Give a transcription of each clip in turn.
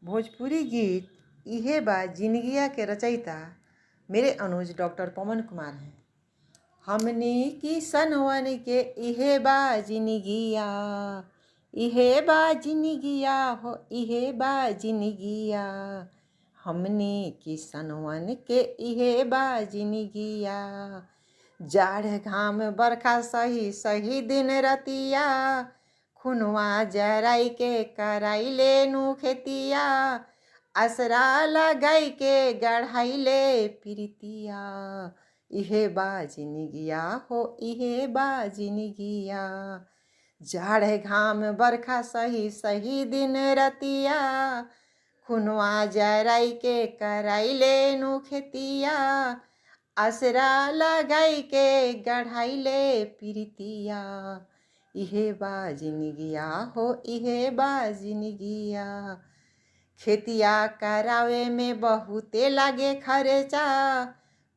भोजपुरी गीत इहे बा जिनगिया के रचयिता मेरे अनुज डॉक्टर पवन कुमार हैं। हमनी किसनवन के इहे बा जिनगिया, इहे बा जिनगिया हो, इहे बा जिनगिया। हमनी किसनवन के इहे बा जिनगिया। जाड़ घाम बरखा सही सही दिन रतिया, खुनवा जराई के कराइले नु खेतिया। असरा लगाई के गढ़ाइले प्रीतिया। इहे बा जिनगिया हो, इहे बा जिनगिया। जाड़ घाम बरखा सही सही दिन रतिया, खुनवा जराई के कराइले नु खेतिया। असरा लगाई के गढ़ाइले प्रीतिया। इहे बा जिनगिया हो, इहे बा जिनगिया। खेतिया करावे में बहुते लागे खर्चा,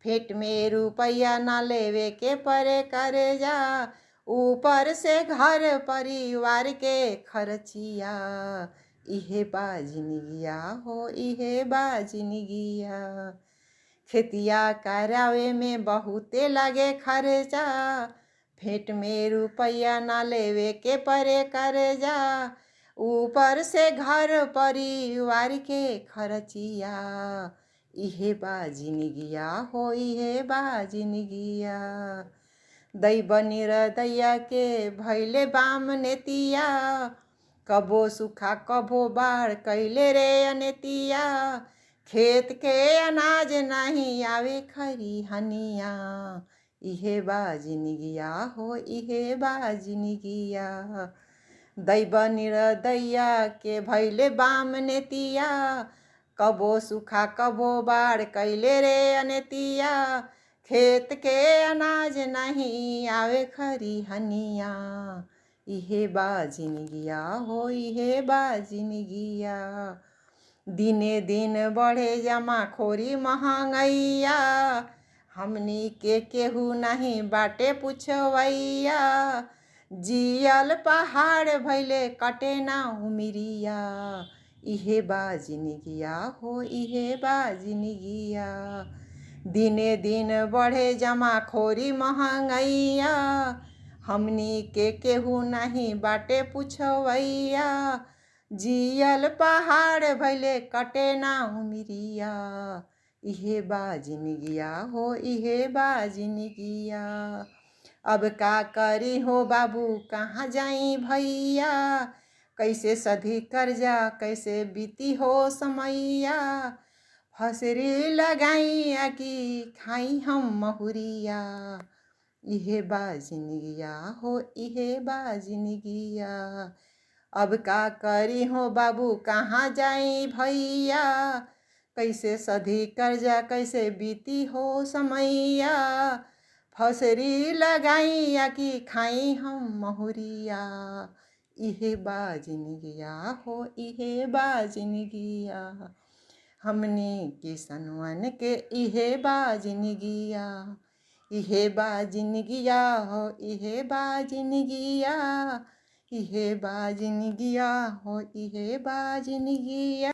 फेट में रुपया ना लेवे के परे कर्जा। ऊपर से घर परिवार के खर्चिया। इहे बा जिनगिया हो, इहे बा जिनगिया। खेतिया करावे में बहुते लागे खर्चा, फेट में रुपया ना लेवे के परे कर्जा। ऊपर से घर परिवार के खर्चिया। इहे बा जिनगिया हो, इहे बा जिनगिया। दैब निरदैया के भैले बाम नेतिया, कबो सुखा कबो बाढ़ कैले रे अनेतिया। खेत के अनाज नहीं आवे खरी हनिया। इहे बा जिनगिया हो, इहे बा जिनगिया। दैब निरदैया के भैले बाम नेतिया, कबो सुखा कबो बाढ़ कैले रे अनेतिया। खेत के अनाज नहीं आवे खरी हनिया। इहे बा जिनगिया हो, इहे बा जिनगिया। दिने दिन बढ़े जमाखोरी महंगैया, हमनी के केहू नहीं बाटे पुछवैया। जियल पहाड़ भैले कटे ना उमिरिया। इहे बा जिनगिया हो, इहे बा जिनगिया। दिने दिन बढ़े जमाखोरी महंगैया, हमनी के केहू नहीं बाटे पुछवैया। जियल पहाड़ भैले कटे ना उमिरिया। इहे बा जिनगिया हो, इहे बा जिनगिया। अब का करी हो बाबू, कहाँ जाई भैया। कैसे सधी कर्जा, कैसे बीती हो समैया। फसरी लगाई कि खाई हम महुरिया। इहे बा जिनगिया हो, इहे बा जिनगिया। अब का करी हो बाबू, कहाँ जाई भैया। कैसे सधी कर्जा, कैसे बीती हो समैया। फसरी लगाई कि खाई हम महुरिया। इहे बा जिनगिया हो, इहे बा जिनगिया। हमनी किसनवन के इहे बा जिनगिया। इहे बा जिनगिया हो, इहे बा जिनगिया। इहे बा जिनगिया हो, इहे बा जिनगिया।